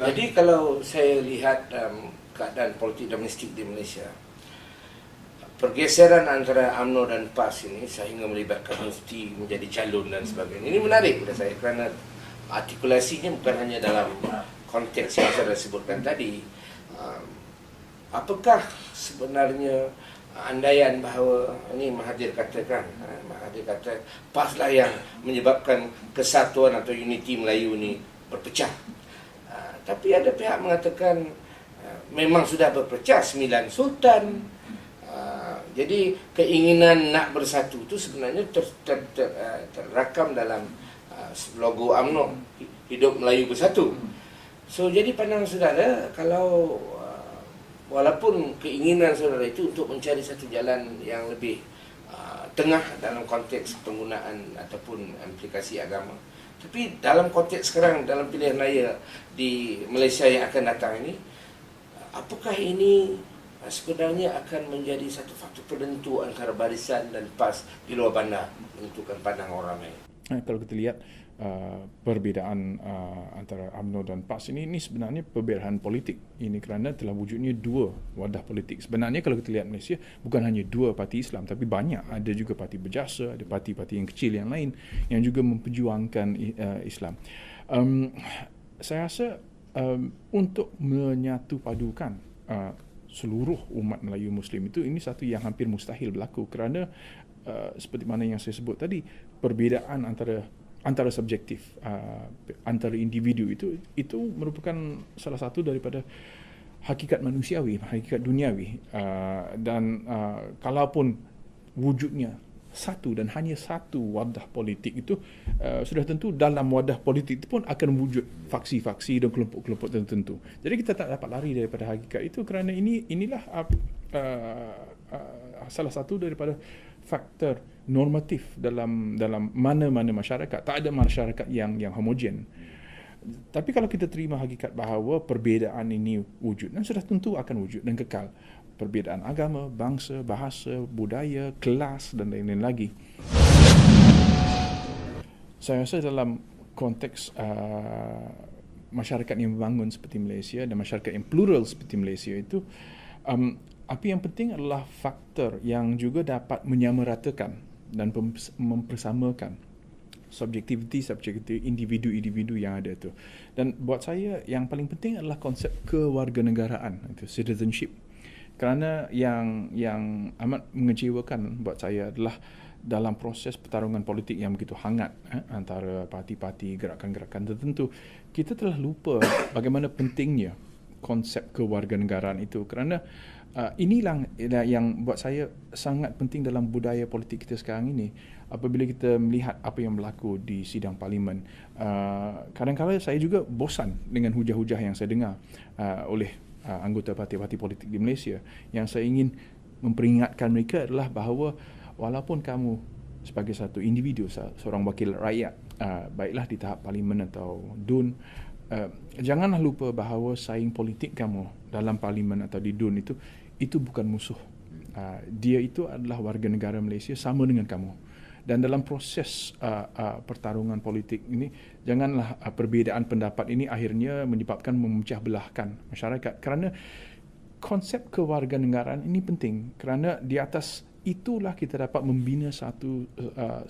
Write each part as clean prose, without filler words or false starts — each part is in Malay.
Jadi kalau saya lihat keadaan politik domestik di Malaysia, pergeseran antara UMNO dan PAS ini sehingga melibatkan mufti menjadi calon dan sebagainya. Ini menarik pada saya kerana artikulasinya bukan hanya dalam konteks yang saya sebutkan tadi. Apakah sebenarnya andaian bahawa ini Mahathir katakan, Mahathir kata PAS lah yang menyebabkan kesatuan atau unity Melayu ni berpecah. Tapi ada pihak mengatakan memang sudah berpecah 9 sultan. Jadi keinginan nak bersatu itu sebenarnya terrakam dalam logo UMNO, hidup Melayu bersatu. So jadi pandang saudara, kalau walaupun keinginan saudara itu untuk mencari satu jalan yang lebih tengah dalam konteks penggunaan ataupun aplikasi agama, tapi dalam konteks sekarang, dalam pilihan raya di Malaysia yang akan datang ini, apakah ini sebenarnya akan menjadi satu faktor penentu antara Barisan dan PAS di luar bandar menentukan pandangan orang ramai? Kalau kita lihat perbezaan antara UMNO dan PAS ini sebenarnya perbezaan politik. Ini kerana telah wujudnya dua wadah politik. Sebenarnya kalau kita lihat Malaysia, bukan hanya dua parti Islam, tapi banyak. Ada juga parti berjasa, ada parti-parti yang kecil yang lain yang juga memperjuangkan Islam. Saya rasa untuk menyatu padukan seluruh umat Melayu Muslim itu, ini satu yang hampir mustahil berlaku kerana seperti mana yang saya sebut tadi, perbezaan antara subjektif, antara individu itu merupakan salah satu daripada hakikat manusiawi, hakikat duniawi, dan kalaupun wujudnya satu dan hanya satu wadah politik itu, sudah tentu dalam wadah politik itu pun akan wujud faksi-faksi dan kelompok-kelompok tertentu. Jadi kita tak dapat lari daripada hakikat itu kerana inilah salah satu daripada faktor normatif dalam mana-mana masyarakat. Tak ada masyarakat yang homogen. Tapi kalau kita terima hakikat bahawa perbezaan ini wujud, dan sudah tentu akan wujud dan kekal. Perbezaan agama, bangsa, bahasa, budaya, kelas dan lain-lain lagi. Saya rasa dalam konteks masyarakat yang membangun seperti Malaysia dan masyarakat yang plural seperti Malaysia itu, apa yang penting adalah faktor yang juga dapat menyamaratakan dan mempersamakan subjektiviti individu-individu yang ada itu. Dan buat saya yang paling penting adalah konsep kewarganegaraan, itu citizenship. Kerana yang amat mengecewakan buat saya adalah dalam proses pertarungan politik yang begitu hangat antara parti-parti, gerakan-gerakan tertentu, kita telah lupa bagaimana pentingnya konsep kewarganegaraan itu. Kerana inilah yang buat saya sangat penting dalam budaya politik kita sekarang ini. Apabila kita melihat apa yang berlaku di sidang parlimen, kadang-kadang saya juga bosan dengan hujah-hujah yang saya dengar oleh anggota parti-parti politik di Malaysia. Yang saya ingin memperingatkan mereka adalah bahawa walaupun kamu sebagai satu individu, seorang wakil rakyat, baiklah di tahap parlimen atau DUN, janganlah lupa bahawa saing politik kamu dalam parlimen atau di DUN itu bukan musuh. Dia itu adalah warga negara Malaysia sama dengan kamu. Dan dalam proses pertarungan politik ini, janganlah perbezaan pendapat ini akhirnya menyebabkan memecah belahkan masyarakat. Kerana konsep kewarganegaraan ini penting. Kerana di atas itulah kita dapat membina satu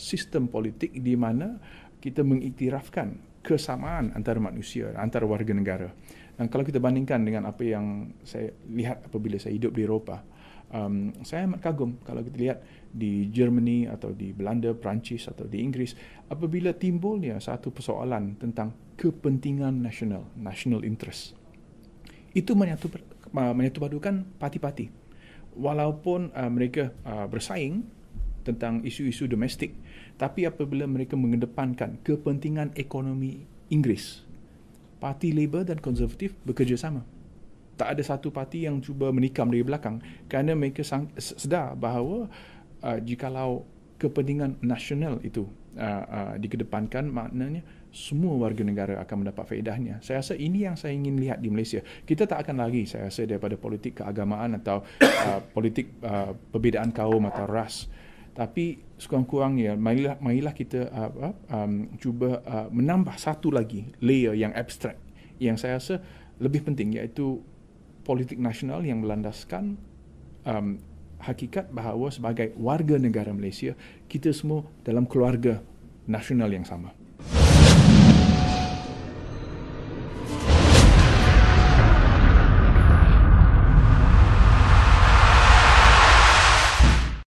sistem politik di mana kita mengiktirafkan kesamaan antara manusia, antara warga negara. Dan kalau kita bandingkan dengan apa yang saya lihat apabila saya hidup di Eropah, saya amat kagum kalau kita lihat di Germany atau di Belanda, Perancis atau di Inggeris, apabila timbulnya satu persoalan tentang kepentingan national interest, itu menyatu padukan parti-parti. Walaupun mereka bersaing tentang isu-isu domestik, tapi apabila mereka mengedepankan kepentingan ekonomi Inggeris, Parti Labour dan Konservatif bekerjasama. Tak ada satu parti yang cuba menikam dari belakang, kerana mereka sedar bahawa jikalau kepentingan nasional itu dikedepankan, maknanya semua warga negara akan mendapat faedahnya. Saya rasa ini yang saya ingin lihat di Malaysia. Kita tak akan lari, saya rasa, daripada politik keagamaan atau politik perbezaan kaum atau ras. Tapi sekurang-kurangnya marilah kita cuba menambah satu lagi layer yang abstrak, yang saya rasa lebih penting, iaitu politik nasional yang melandaskan hakikat bahawa sebagai warga negara Malaysia, kita semua dalam keluarga nasional yang sama.